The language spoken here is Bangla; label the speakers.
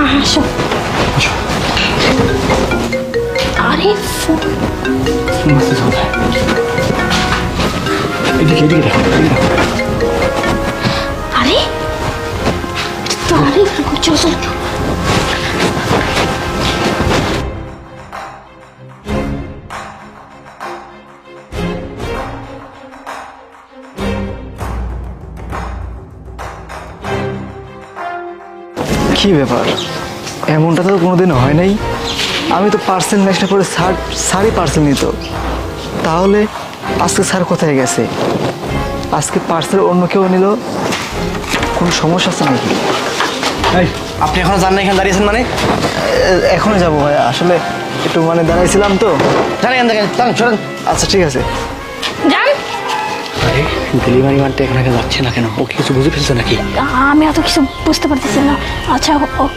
Speaker 1: আসো। আরে ফোন
Speaker 2: এদিকে এদিকে দেখো, এদিকে দেখো।
Speaker 1: আরে তো আরে চল চল।
Speaker 2: কি ব্যাপার, এমনটা তো কোনোদিন হয় নাই। আমি তো পার্সেল নেক্সট করে স্যারই পার্সেল নিত, তাহলে আজকে স্যার কোথায় গেছে? আজকে পার্সেল অন্য কেউ নিল, কোনো সমস্যা আছে নাকি?
Speaker 3: আপনি এখনো জান না এখানে দাঁড়িয়েছেন মানে?
Speaker 2: এখনই যাবো ভাই, আসলে একটু মানে দাঁড়াইছিলাম তো।
Speaker 3: জানেন দেখেন চলেন।
Speaker 2: আচ্ছা ঠিক আছে।
Speaker 1: জান
Speaker 3: আরে ডেলিভারি মানটা এখানে যাচ্ছে না কেন? ও কি কিছু বুঝে ফেলছে নাকি?
Speaker 1: আমি এত কিছু বুঝতে পারতেছি না। আচ্ছা ওকে